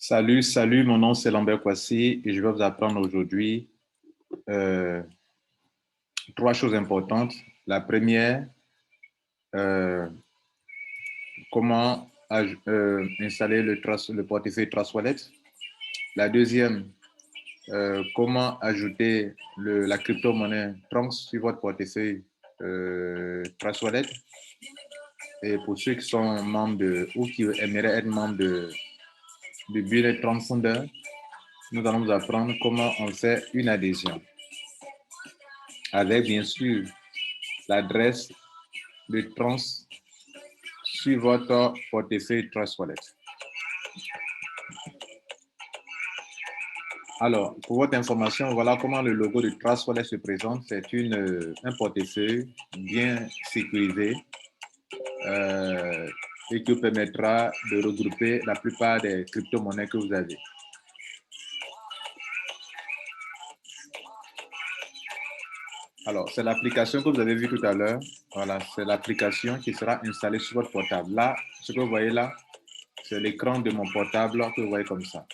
Salut, mon nom c'est Lambert Kwasi et je vais vous apprendre aujourd'hui euh, trois choses importantes. La première, euh, comment installer le portefeuille Trust Wallet. La deuxième, comment ajouter la crypto-monnaie Trunks sur votre portefeuille Trust Wallet. Et pour ceux qui sont membres ou qui aimeraient être membres de Build Trunks Founder, nous allons vous apprendre comment on fait une adhésion avec bien sûr l'adresse de Trans sur votre portefeuille Trust Wallet. Alors, pour votre information, voilà comment le logo de Trust Wallet se présente. C'est un portefeuille bien sécurisé et qui permettra de regrouper la plupart des crypto-monnaies que vous avez. Alors, c'est l'application que vous avez vue tout à l'heure. Voilà, c'est l'application qui sera installée sur votre portable. Là, ce que vous voyez là, c'est l'écran de mon portable que vous voyez comme ça.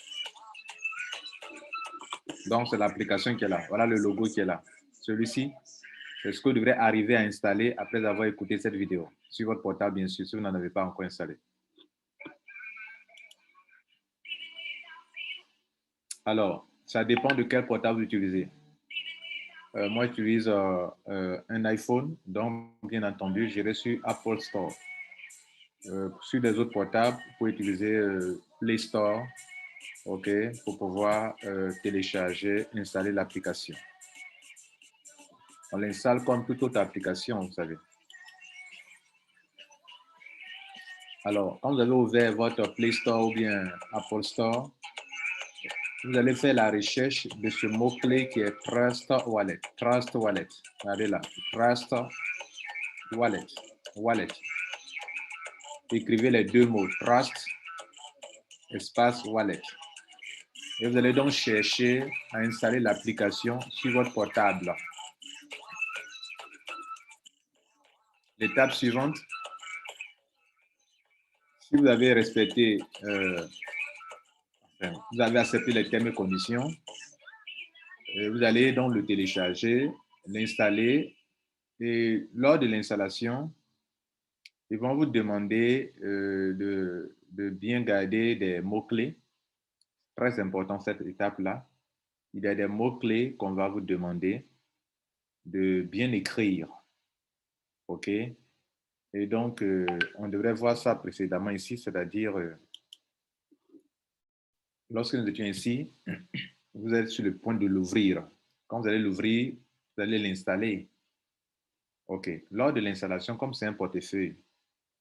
Donc, c'est l'application qui est là. Voilà le logo qui est là. Celui-ci, c'est ce que vous devrez arriver à installer après avoir écouté cette vidéo. Sur votre portable, bien sûr, si vous n'en avez pas encore installé. Alors, ça dépend de quel portable vous utilisez. Moi, j'utilise un iPhone, donc, bien entendu, j'irai sur Apple Store. Sur les autres portables, vous pouvez utiliser Play Store, OK, pour pouvoir télécharger, installer l'application. On l'installe comme toute autre application, vous savez. Alors, quand vous avez ouvert votre Play Store ou bien Apple Store, vous allez faire la recherche de ce mot-clé qui est Trust Wallet. Trust Wallet. Regardez là. Trust Wallet. Wallet. Écrivez les deux mots. Trust, espace Wallet. Et vous allez donc chercher à installer l'application sur votre portable. L'étape suivante, si vous avez respecté, vous avez accepté les termes et conditions, vous allez donc le télécharger, l'installer et lors de l'installation, ils vont vous demander de bien garder des mots-clés. Très important cette étape-là. Il y a des mots-clés qu'on va vous demander de bien écrire. OK? Et donc, on devrait voir ça précédemment ici, c'est-à-dire, lorsque nous étions ici, vous êtes sur le point de l'ouvrir. Quand vous allez l'ouvrir, vous allez l'installer. OK. Lors de l'installation, comme c'est un portefeuille,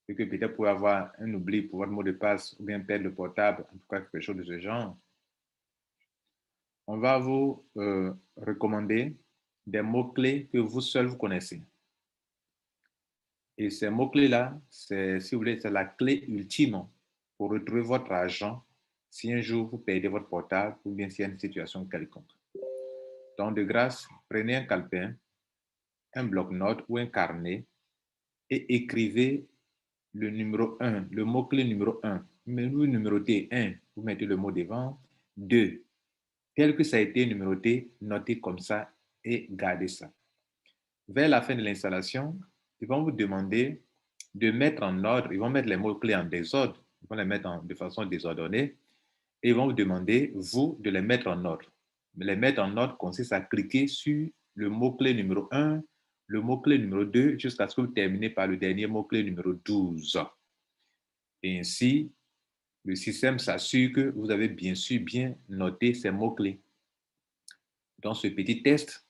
et que peut-être vous pouvez avoir un oubli pour votre mot de passe ou bien perdre le portable, en tout cas quelque chose de ce genre, on va vous recommander des mots-clés que vous seul vous connaissez. Et ces mots-clés-là, si vous voulez, c'est la clé ultime pour retrouver votre argent si un jour vous perdez votre portable ou bien s'il y a une situation quelconque. Donc, de grâce, prenez un calepin, un bloc-notes ou un carnet et écrivez le numéro 1, le mot-clé numéro 1. Vous numérotez 1, vous mettez le mot devant. 2, tel que ça a été numéroté, notez comme ça et gardez ça. Vers la fin de l'installation, ils vont vous demander de mettre en ordre, ils vont mettre les mots-clés en désordre, ils vont les mettre de façon désordonnée et ils vont vous demander, vous, de les mettre en ordre. Les mettre en ordre consiste à cliquer sur le mot-clé numéro 1, le mot-clé numéro 2, jusqu'à ce que vous terminez par le dernier mot-clé numéro 12. Et ainsi, le système s'assure que vous avez bien sûr bien noté ces mots-clés. Dans ce petit test,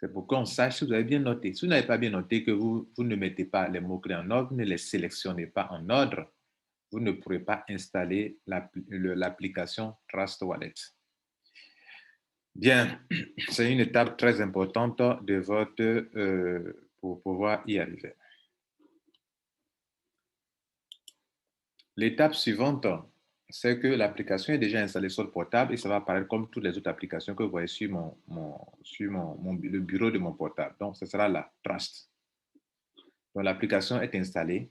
c'est pour qu'on sache si vous avez bien noté. Si vous n'avez pas bien noté, que vous ne mettez pas les mots-clés en ordre, ne les sélectionnez pas en ordre, vous ne pourrez pas installer l'application Trust Wallet. Bien, c'est une étape très importante de pour pouvoir y arriver. L'étape suivante, c'est que l'application est déjà installée sur le portable et ça va apparaître comme toutes les autres applications que vous voyez sur le bureau de mon portable. Donc, ce sera la Trust. Donc, l'application est installée.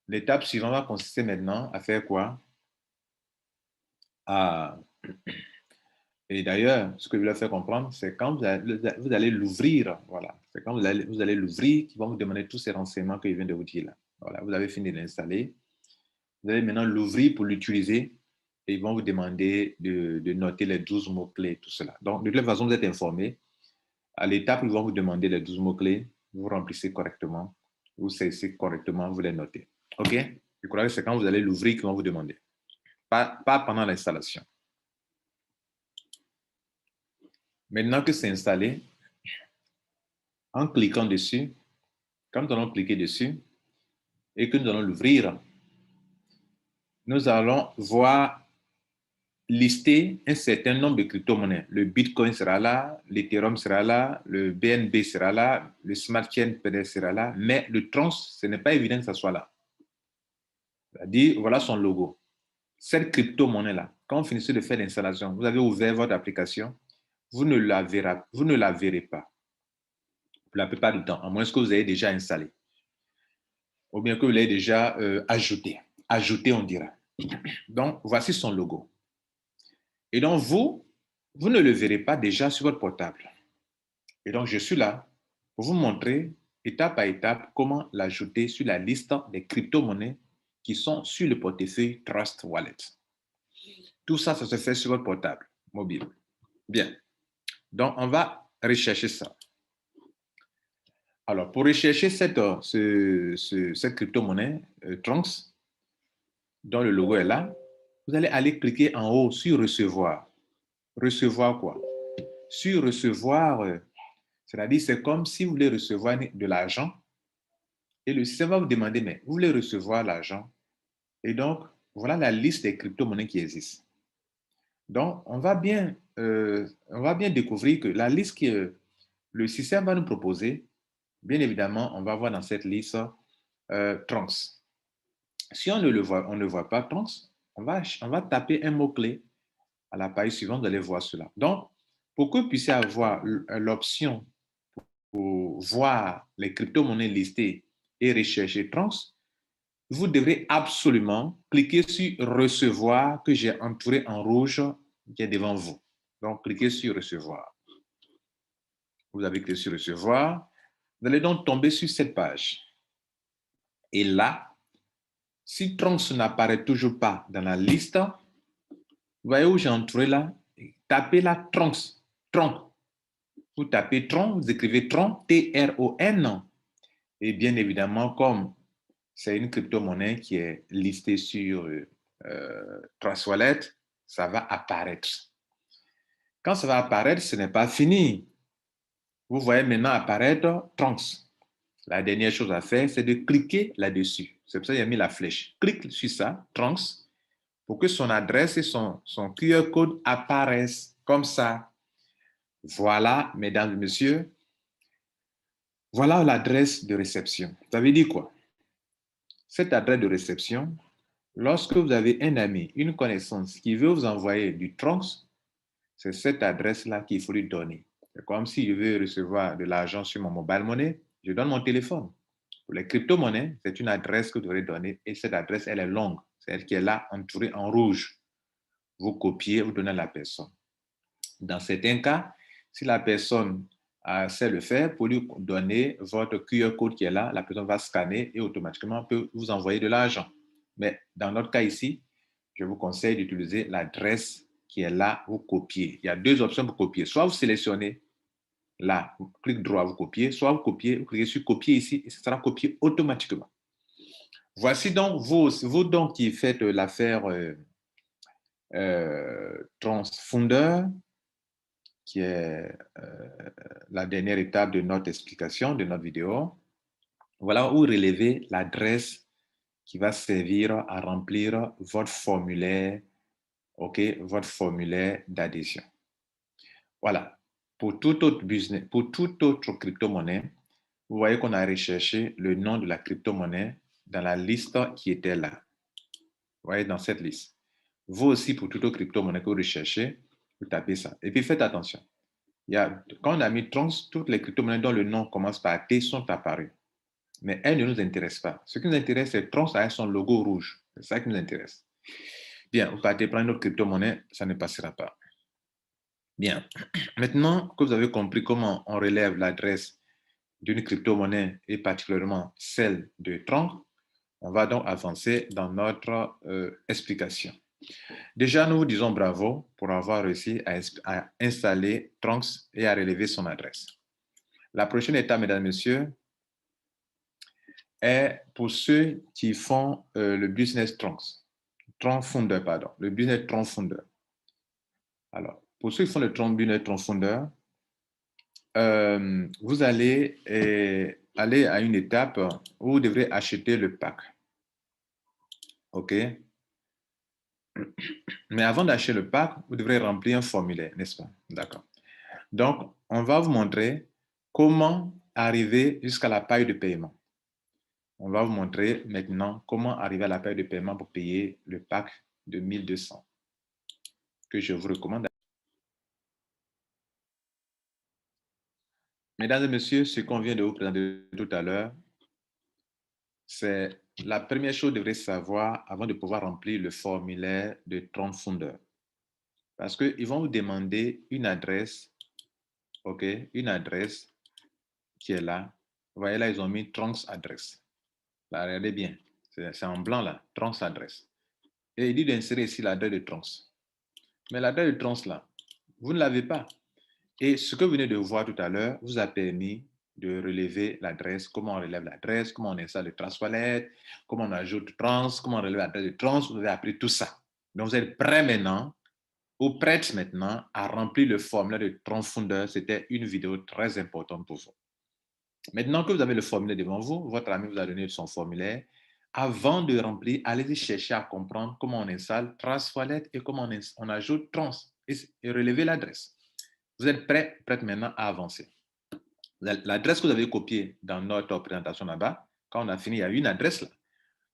L'étape suivante va consister maintenant à faire quoi? à... Et d'ailleurs, ce que je voulais faire comprendre, c'est quand vous allez l'ouvrir, voilà, c'est quand vous allez l'ouvrir qu'ils vont vous demander tous ces renseignements que je viens de vous dire là. Voilà, vous avez fini de l'installer. Vous allez maintenant l'ouvrir pour l'utiliser et ils vont vous demander de noter les 12 mots-clés, tout cela. Donc, de toute façon, vous êtes informé. À l'étape où ils vont vous demander les 12 mots-clés, vous remplissez correctement, vous saisissez correctement, vous les notez. OK? Je crois que c'est quand vous allez l'ouvrir qu'ils vont vous demander. Pas pendant l'installation. Maintenant que c'est installé, en cliquant dessus, quand nous allons cliquer dessus et que nous allons l'ouvrir, nous allons voir lister un certain nombre de crypto-monnaies. Le Bitcoin sera là, l'Ethereum sera là, le BNB sera là, le Smart Chain peut-être sera là, mais le Trons, ce n'est pas évident que ça soit là. C'est-à-dire, voilà son logo. Cette crypto-monnaie-là, quand vous finissez de faire l'installation, vous avez ouvert votre application, vous ne la verrez pas. Pour la plupart du temps, à moins que vous ayez déjà installé. Ou bien que vous l'ayez déjà ajouté. Ajouté, on dira. Donc, voici son logo. Et donc, vous ne le verrez pas déjà sur votre portable. Et donc, je suis là pour vous montrer étape par étape comment l'ajouter sur la liste des crypto-monnaies qui sont sur le portefeuille Trust Wallet. Tout ça, ça se fait sur votre portable mobile. Bien. Donc, on va rechercher ça. Alors, pour rechercher cette crypto-monnaie, Trunks, dont le logo est là, vous allez aller cliquer en haut sur Recevoir. Recevoir quoi? Sur Recevoir, c'est-à-dire c'est comme si vous voulez recevoir de l'argent et le système va vous demander, mais vous voulez recevoir l'argent? Et donc, voilà la liste des crypto-monnaies qui existent. Donc, on va bien découvrir que la liste que le système va nous proposer, bien évidemment, on va voir dans cette liste Trunks. Si on ne voit pas Trunks, on va taper un mot-clé à la page suivante, vous allez voir cela. Donc, pour que vous puissiez avoir l'option pour voir les crypto-monnaies listées et rechercher Trunks, vous devrez absolument cliquer sur Recevoir que j'ai entouré en rouge qui est devant vous. Donc, cliquez sur Recevoir. Vous avez cliqué sur Recevoir. Vous allez donc tomber sur cette page. Et là, si Trunks n'apparaît toujours pas dans la liste, vous voyez où j'ai entouré là? Tapez là Trunks. Tron. Vous tapez Tron, vous écrivez Tron, T-R-O-N. Et bien évidemment, comme c'est une crypto-monnaie qui est listée sur Trust Wallet, ça va apparaître. Quand ça va apparaître, ce n'est pas fini. Vous voyez maintenant apparaître Trunks. La dernière chose à faire, c'est de cliquer là-dessus. C'est pour ça qu'il a mis la flèche. Clique sur ça, Trunks, pour que son adresse et son QR code apparaissent comme ça. Voilà, mesdames et messieurs, voilà l'adresse de réception. Ça veut dire quoi? Cette adresse de réception, lorsque vous avez un ami, une connaissance qui veut vous envoyer du Trunks, c'est cette adresse-là qu'il faut lui donner. C'est comme si je veux recevoir de l'argent sur mon mobile money, je donne mon téléphone. Pour les crypto-monnaies, c'est une adresse que vous devez donner et cette adresse, elle est longue. C'est elle qui est là, entourée en rouge. Vous copiez, vous donnez à la personne. Dans certains cas, si la personne sait le faire, pour lui donner votre QR code qui est là, la personne va scanner et automatiquement peut vous envoyer de l'argent. Mais dans notre cas ici, je vous conseille d'utiliser l'adresse qui est là, vous copiez. Il y a deux options pour copier. Soit vous sélectionnez là, vous cliquez droit, vous copiez, soit vous copiez, vous cliquez sur copier ici et ce sera copié automatiquement. Voici donc vous donc qui faites l'affaire Transfounder, qui est la dernière étape de notre explication, de notre vidéo. Voilà où relevez l'adresse qui va servir à remplir votre formulaire, OK, votre formulaire d'adhésion. Voilà. Pour tout autre business, pour toute autre crypto-monnaie, vous voyez qu'on a recherché le nom de la crypto-monnaie dans la liste qui était là. Vous voyez, dans cette liste. Vous aussi, pour toute autre crypto-monnaie que vous recherchez, vous tapez ça. Et puis, faites attention. Quand on a mis Trunks, toutes les crypto-monnaies dont le nom commence par T sont apparues. Mais elles ne nous intéressent pas. Ce qui nous intéresse, c'est Trunks avec son logo rouge. C'est ça qui nous intéresse. Bien, vous partez prendre une autre crypto-monnaie, ça ne passera pas. Bien. Maintenant que vous avez compris comment on relève l'adresse d'une crypto-monnaie et particulièrement celle de Tronc, on va donc avancer dans notre explication. Déjà, nous vous disons bravo pour avoir réussi à installer Tronx et à relever son adresse. La prochaine étape, mesdames et messieurs, est pour ceux qui font le business Tronx. Tronc Founder, pardon. Le business Tronc Founder. Alors, pour ceux qui font le business Tronc Founder, vous allez aller à une étape où vous devrez acheter le pack. OK? Mais avant d'acheter le pack, vous devrez remplir un formulaire, n'est-ce pas? D'accord. Donc, on va vous montrer comment arriver jusqu'à la paille de paiement. On va vous montrer maintenant comment arriver à la paille de paiement pour payer le pack de 1200 que je vous recommande. Mesdames et messieurs, ce qu'on vient de vous présenter tout à l'heure, c'est la première chose que vous devrez savoir avant de pouvoir remplir le formulaire de Tronc Founder. Parce qu'ils vont vous demander une adresse, OK, une adresse qui est là. Vous voyez là, ils ont mis Tronc adresse. Là, regardez bien, c'est en blanc là, Tronc adresse. Et il dit d'insérer ici l'adresse de Tronc. Mais l'adresse de Tronc là, vous ne l'avez pas. Et ce que vous venez de voir tout à l'heure vous a permis de relever l'adresse, comment on relève l'adresse, comment on installe le Trans-Wallet, comment on ajoute Trans, comment on relève l'adresse de Trans, vous avez appris tout ça. Donc vous êtes prêts maintenant, ou prêtes maintenant à remplir le formulaire de Trans Founder. C'était une vidéo très importante pour vous. Maintenant que vous avez le formulaire devant vous, votre ami vous a donné son formulaire. Avant de remplir, allez-y chercher à comprendre comment on installe Trans-Wallet et comment on ajoute Trans et relever l'adresse. Vous êtes prêts maintenant à avancer. L'adresse que vous avez copiée dans notre présentation là-bas, quand on a fini, il y a une adresse là.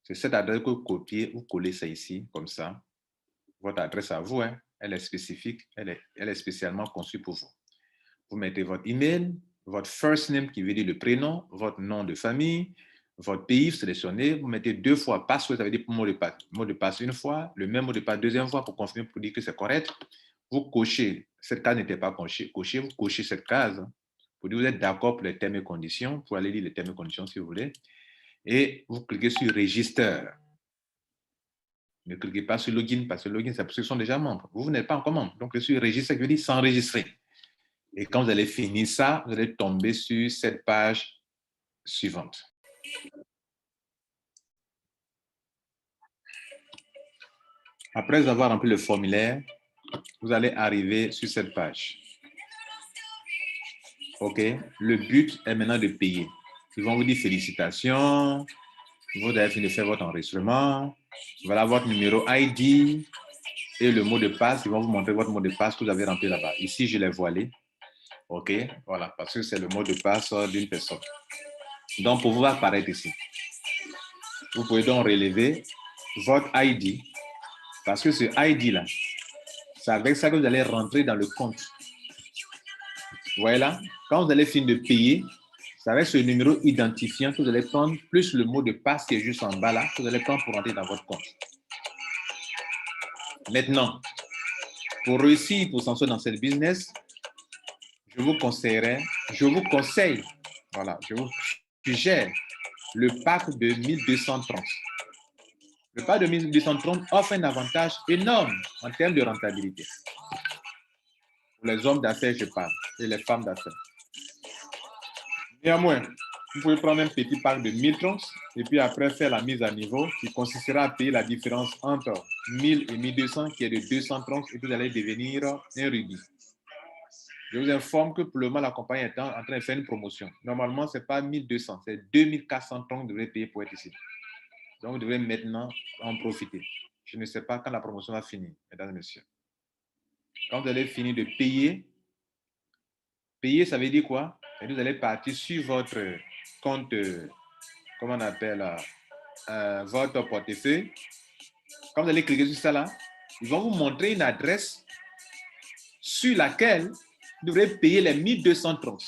C'est cette adresse que vous copiez, vous collez ça ici, comme ça. Votre adresse à vous, hein, elle est spécifique, elle est spécialement conçue pour vous. Vous mettez votre email, votre first name qui veut dire le prénom, votre nom de famille, votre pays sélectionné, vous mettez 2 fois password, ça veut dire mot de passe une fois, le même mot de passe deuxième fois pour confirmer, pour dire que c'est correct. Vous cochez, cette case n'était pas cochée, vous cochez cette case pour dire que vous êtes d'accord pour les termes et conditions, pour aller lire les termes et conditions si vous voulez, et vous cliquez sur Register. Ne cliquez pas sur Login, parce que Login, c'est pour ceux qui sont déjà membres. Vous n'êtes pas encore membre, donc sur Register, qui veut dire s'enregistrer. Et quand vous allez finir ça, vous allez tomber sur cette page suivante. Après avoir rempli le formulaire, vous allez arriver sur cette page. OK? Le but est maintenant de payer. Ils vont vous dire félicitations. Vous avez fini de faire votre enregistrement. Voilà votre numéro ID et le mot de passe. Ils vont vous montrer votre mot de passe que vous avez rempli là-bas. Ici, je l'ai voilé. OK? Voilà, parce que c'est le mot de passe d'une personne. Donc, pour vous apparaître ici, vous pouvez donc relever votre ID. Parce que ce ID-là, c'est avec ça que vous allez rentrer dans le compte. Vous voyez là, quand vous allez finir de payer, c'est avec ce numéro identifiant que vous allez prendre, plus le mot de passe qui est juste en bas là, que vous allez prendre pour rentrer dans votre compte. Maintenant, pour réussir, pour s'en sortir dans cette business, je vous suggère le pack de 1230. Le pack de 1230 offre un avantage énorme en termes de rentabilité. Pour les hommes d'affaires, je parle, et les femmes d'affaires. Néanmoins, vous pouvez prendre un petit pack de 1000 troncs et puis après faire la mise à niveau qui consistera à payer la différence entre 1000 et 1200 qui est de 200 troncs et vous allez devenir un rubis. Je vous informe que pour le moment, la compagnie est en train de faire une promotion. Normalement, ce n'est pas 1200, c'est 2400 troncs que vous devrez payer pour être ici. Donc, vous devrez maintenant en profiter. Je ne sais pas quand la promotion va finir, mesdames et messieurs. Quand vous allez finir de payer, ça veut dire quoi? Et vous allez partir sur votre compte, comment on appelle, votre portefeuille. Quand vous allez cliquer sur ça là, ils vont vous montrer une adresse sur laquelle vous devrez payer les 1200 troncs.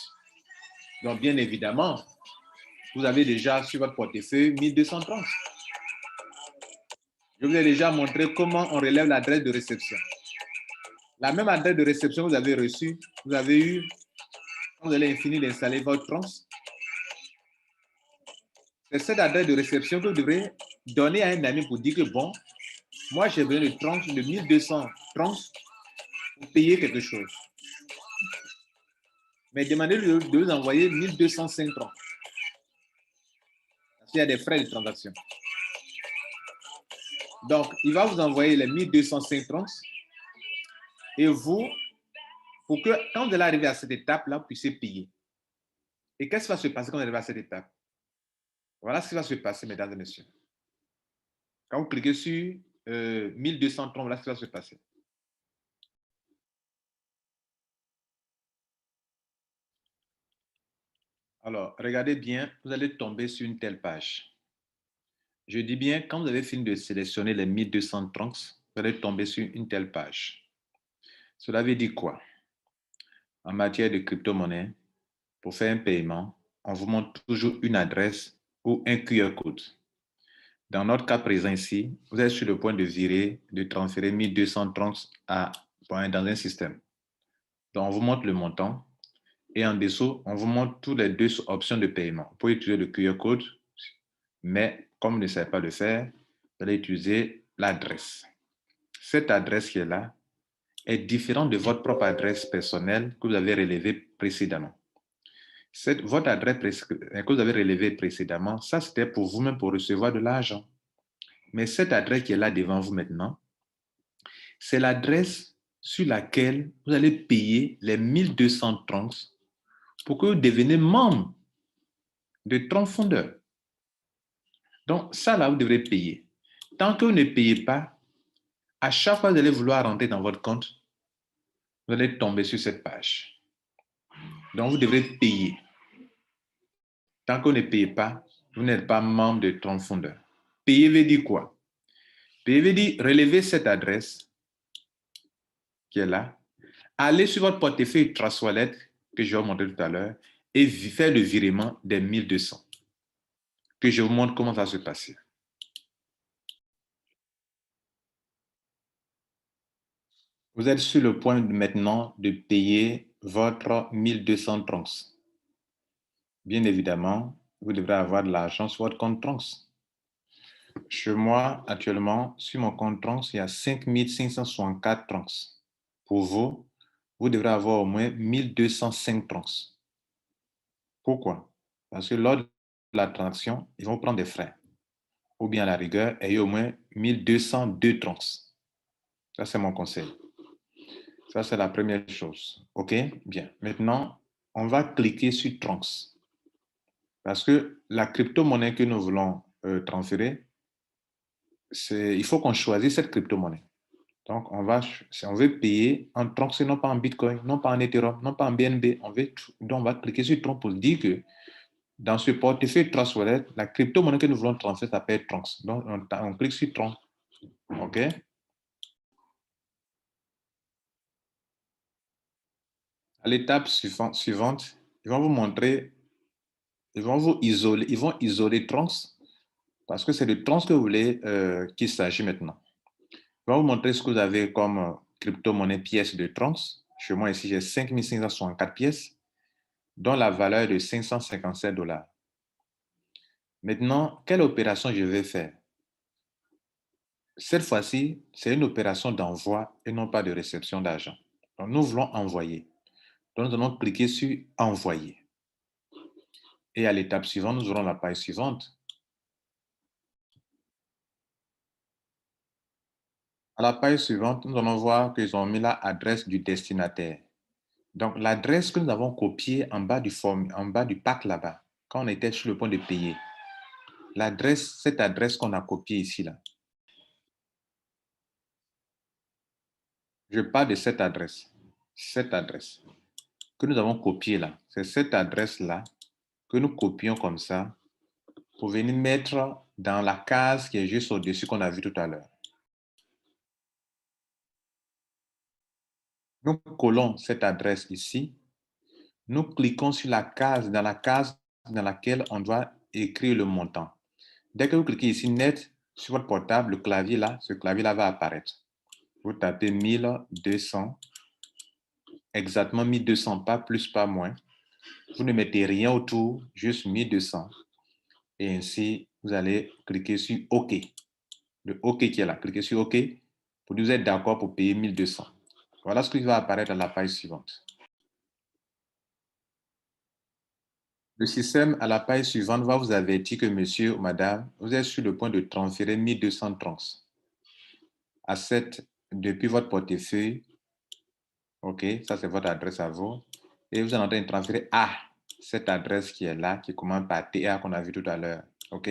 Donc, bien évidemment, vous avez déjà sur votre portefeuille 1200 troncs. Je vous ai déjà montré comment on relève l'adresse de réception. La même adresse de réception que vous avez reçue, vous avez eu, quand vous allez finir d'installer votre Troncs, c'est cette adresse de réception que vous devrez donner à un ami pour dire que bon, moi j'ai besoin de Troncs, de 1200 Troncs pour payer quelque chose. Mais demandez-lui de vous envoyer 1205 Troncs. Parce qu'il y a des frais de transaction. Donc, il va vous envoyer les 1205 Troncs et vous, pour que quand vous allez arriver à cette étape-là, vous puissiez payer. Et qu'est-ce qui va se passer quand vous arrivez à cette étape? Voilà ce qui va se passer, mesdames et messieurs. Quand vous cliquez sur 1200 Troncs, voilà ce qui va se passer. Alors, regardez bien, vous allez tomber sur une telle page. Je dis bien, quand vous avez fini de sélectionner les 1200 Troncs, vous allez tomber sur une telle page. Cela veut dire quoi? En matière de crypto-monnaie, pour faire un paiement, on vous montre toujours une adresse ou un QR code. Dans notre cas présent ici, vous êtes sur le point de virer, de transférer 1200 Troncs dans un système. Donc, on vous montre le montant et en dessous, on vous montre toutes les deux options de paiement. Vous pouvez utiliser le QR code, mais comme vous ne savez pas le faire, vous allez utiliser l'adresse. Cette adresse qui est là est différente de votre propre adresse personnelle que vous avez relevée précédemment. Votre adresse que vous avez relevée précédemment, ça c'était pour vous-même pour recevoir de l'argent. Mais cette adresse qui est là devant vous maintenant, c'est l'adresse sur laquelle vous allez payer les 1200 Troncs pour que vous deveniez membre de Tronc Fondeur. Donc, ça là, vous devrez payer. Tant que vous ne payez pas, à chaque fois que vous allez vouloir rentrer dans votre compte, vous allez tomber sur cette page. Donc, vous devrez payer. Tant que vous ne payez pas, vous n'êtes pas membre de Tronc Fondeur. Payer veut dire quoi? Payer veut dire relever cette adresse qui est là, aller sur votre portefeuille Trust Wallet que je vais vous montrer tout à l'heure et faire le virement des 1200. Que je vous montre comment ça va se passer. Vous êtes sur le point maintenant de payer votre 1200 Troncs. Bien évidemment, vous devrez avoir de l'argent sur votre compte Troncs. Chez moi, actuellement, sur mon compte Troncs, il y a 5564 Troncs. Pour vous, vous devrez avoir au moins 1205 Troncs. Pourquoi? Parce que lors de la transaction, ils vont prendre des frais. Ou bien à la rigueur, ayez au moins 1202 Troncs. Ça, c'est mon conseil. Ça, c'est la première chose. OK? Bien. Maintenant, on va cliquer sur Troncs. Parce que la crypto-monnaie que nous voulons transférer, il faut qu'on choisisse cette crypto-monnaie. Donc, si on veut payer en Troncs, non pas en Bitcoin, non pas en Ethereum, non pas en BNB, donc on va cliquer sur Troncs pour dire que dans ce portefeuille Trust Wallet, la crypto-monnaie que nous voulons transférer s'appelle Troncs. Donc, on clique sur Troncs. OK? À l'étape suivante, ils vont vous montrer, ils vont isoler Troncs parce que c'est de Troncs que vous voulez qu'il s'agit maintenant. Je vais vous montrer ce que vous avez comme crypto-monnaie pièce de Troncs. Chez moi, ici, j'ai 5564 pièces, dont la valeur est de 557 $. Maintenant, quelle opération je vais faire? Cette fois-ci, c'est une opération d'envoi et non pas de réception d'argent. Donc, nous voulons envoyer. Donc, nous allons cliquer sur Envoyer. Et à l'étape suivante, nous aurons la page suivante. À la page suivante, nous allons voir qu'ils ont mis l'adresse du destinataire. Donc, l'adresse que nous avons copiée en bas du pack là-bas, quand on était sur le point de payer, cette adresse qu'on a copiée ici, là. Je parle de cette adresse que nous avons copiée là. C'est cette adresse-là que nous copions comme ça pour venir mettre dans la case qui est juste au-dessus qu'on a vu tout à l'heure. Nous collons cette adresse ici. Nous cliquons sur la case dans laquelle on doit écrire le montant. Dès que vous cliquez ici, net, sur votre portable, le clavier là, ce clavier-là va apparaître. Vous tapez 1200, exactement 1200, pas plus, pas moins. Vous ne mettez rien autour, juste 1200. Et ainsi, vous allez cliquer sur OK. Le OK qui est là, cliquez sur OK pour dire que vous êtes d'accord pour payer 1200. Voilà ce qui va apparaître à la page suivante. Le système à la page suivante va vous avertir que monsieur ou madame, vous êtes sur le point de transférer 1200 trans depuis votre portefeuille. OK, ça c'est votre adresse à vous. Et vous êtes en train de transférer à cette adresse qui est là, qui commence par TA qu'on a vu tout à l'heure. OK?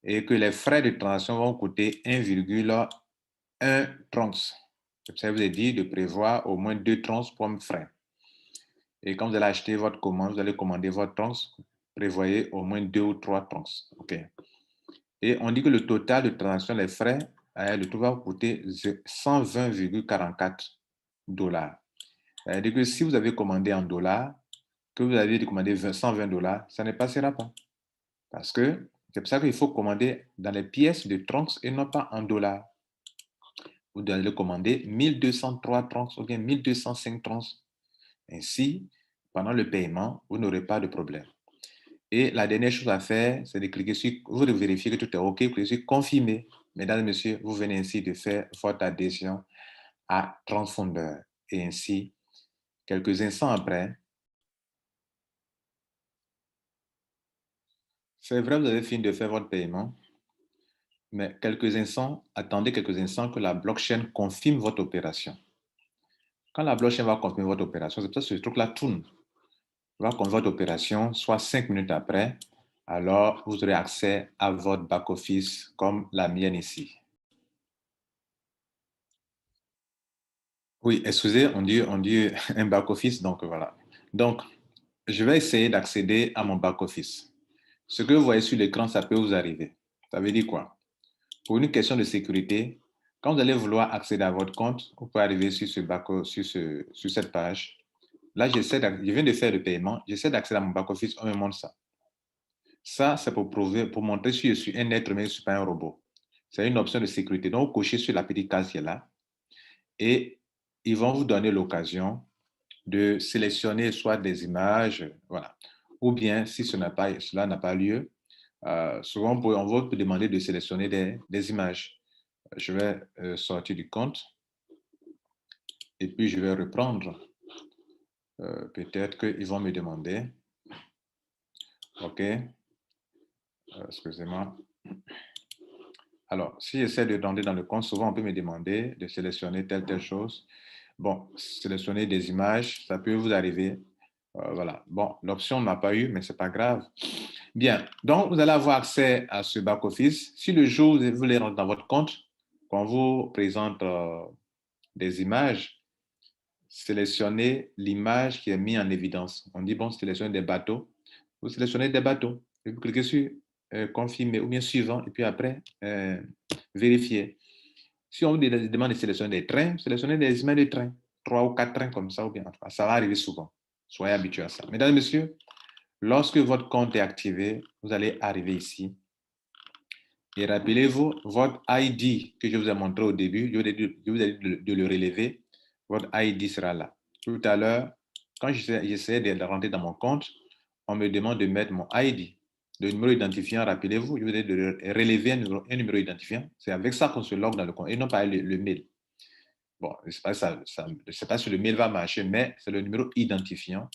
Et que les frais de transaction vont coûter 1,1 trans. C'est pour ça que je vous ai dit de prévoir au moins 2 trans pour frais. Et quand vous allez acheter votre commande, vous allez commander votre trans, prévoyez au moins 2 ou 3 trans. OK. Et on dit que le total de transaction, les frais, le tout va coûter 120,44 $. C'est-à-dire que si vous avez commandé en dollars, que vous avez commandé 120 $, ça ne passera pas. Parce que c'est pour ça qu'il faut commander dans les pièces de trans et non pas en dollars. Vous allez commander 1203 trans ou bien 1205 trans. Ainsi, pendant le paiement, vous n'aurez pas de problème. Et la dernière chose à faire, c'est de cliquer sur, vous de vérifier que tout est OK, cliquez sur confirmer. Mesdames et messieurs, vous venez ainsi de faire votre adhésion à Transfondeur. Et ainsi, quelques instants après, c'est vrai, vous avez fini de faire votre paiement, mais attendez quelques instants que la blockchain confirme votre opération. Quand la blockchain va confirmer votre opération, c'est pour ça que ce truc-là tourne. Va confirmer votre opération, soit 5 minutes après, alors vous aurez accès à votre back-office comme la mienne ici. Oui, excusez, on dit un back-office, donc voilà. Donc, je vais essayer d'accéder à mon back-office. Ce que vous voyez sur l'écran, ça peut vous arriver. Ça veut dire quoi? Pour une question de sécurité, quand vous allez vouloir accéder à votre compte, vous pouvez arriver sur cette page. Là, je viens de faire le paiement, j'essaie d'accéder à mon back-office, on me montre ça. Ça, c'est pour montrer si je suis un être humain, je ne suis pas un robot. C'est une option de sécurité. Donc, vous cochez sur la petite case qui est là et ils vont vous donner l'occasion de sélectionner soit des images, voilà. Ou bien, si cela n'a pas lieu, souvent, on va vous demander de sélectionner des images. Je vais sortir du compte et puis je vais reprendre. Peut-être qu'ils vont me demander. OK. Excusez-moi. Alors, si j'essaie de rentrer dans le compte, souvent on peut me demander de sélectionner telle chose. Bon, sélectionner des images, ça peut vous arriver. Voilà. Bon, l'option n'a pas eu, mais ce n'est pas grave. Bien. Donc, vous allez avoir accès à ce back-office. Si le jour où vous voulez rentrer dans votre compte, qu'on vous présente des images, sélectionnez l'image qui est mise en évidence. On dit, bon, sélectionnez des bateaux. Vous sélectionnez des bateaux. Et vous cliquez sur confirmer ou bien suivant, et puis après, vérifier. Si on vous demande de sélectionner des trains, sélectionnez des images de trains. 3 ou 4 trains comme ça, ou bien ça va arriver souvent. Soyez habitués à ça. Mesdames et messieurs, lorsque votre compte est activé, vous allez arriver ici. Et rappelez-vous, votre ID que je vous ai montré au début, je vous ai dit de le relever. Votre ID sera là. Tout à l'heure, quand j'essayais de rentrer dans mon compte, on me demande de mettre mon ID. Le numéro identifiant, rappelez-vous, je vous ai dit de relever un numéro identifiant. C'est avec ça qu'on se log dans le compte et non pas le mail. Bon, je ne sais pas si le mail va marcher, mais c'est le numéro identifiant,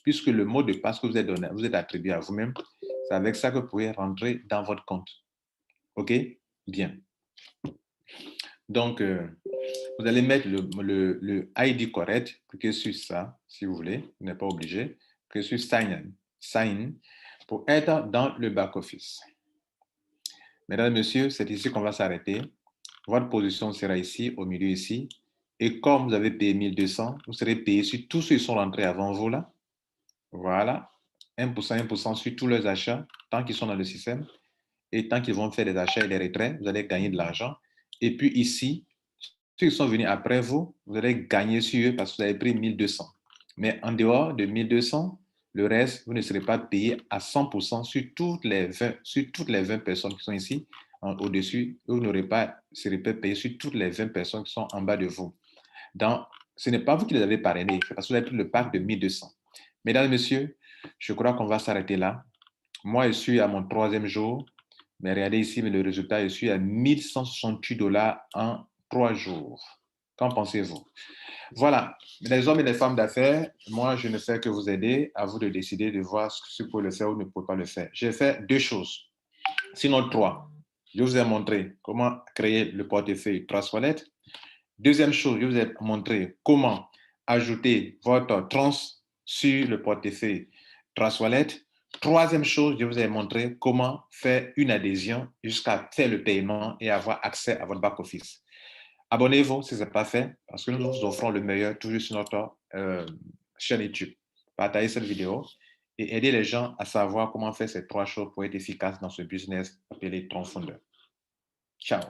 puisque le mot de passe que vous êtes attribué à vous-même, c'est avec ça que vous pouvez rentrer dans votre compte. OK? Bien. Donc, vous allez mettre le ID correct, cliquez sur ça, si vous voulez, vous n'êtes pas obligé. Cliquez sur Sign pour être dans le back-office. Mesdames et messieurs, c'est ici qu'on va s'arrêter. Votre position sera ici, au milieu ici. Et comme vous avez payé 1200, vous serez payé sur tous ceux qui sont rentrés avant vous là. Voilà. 1% sur tous leurs achats, tant qu'ils sont dans le système. Et tant qu'ils vont faire des achats et des retraits, vous allez gagner de l'argent. Et puis ici, ceux qui sont venus après vous, vous allez gagner sur eux parce que vous avez pris 1200. Mais en dehors de 1200, le reste, vous ne serez pas payé à 100% sur toutes les 20 personnes qui sont ici. au-dessus, vous n'aurez pas ce repère payé sur toutes les 20 personnes qui sont en bas de vous. Donc, ce n'est pas vous qui les avez parrainés, c'est parce que vous avez pris le pack de 1200. Mesdames et messieurs, je crois qu'on va s'arrêter là. Moi, je suis à mon 3e jour, mais regardez ici, mais le résultat, je suis à $1168 en 3 jours. Qu'en pensez-vous? Voilà, les hommes et les femmes d'affaires, moi, je ne fais que vous aider, à vous de décider de voir si vous pouvez le faire ou ne pouvez pas le faire. J'ai fait 2 choses, sinon 3. Je vous ai montré comment créer le portefeuille Trust Wallet. Deuxième chose, je vous ai montré comment ajouter votre trans sur le portefeuille Trust Wallet. Troisième chose, je vous ai montré comment faire une adhésion jusqu'à faire le paiement et avoir accès à votre back-office. Abonnez-vous si ce n'est pas fait, parce que nous vous offrons le meilleur toujours sur notre chaîne YouTube. Partagez cette vidéo et aidez les gens à savoir comment faire ces 3 choses pour être efficaces dans ce business appelé Tronc Fondeur. Ciao.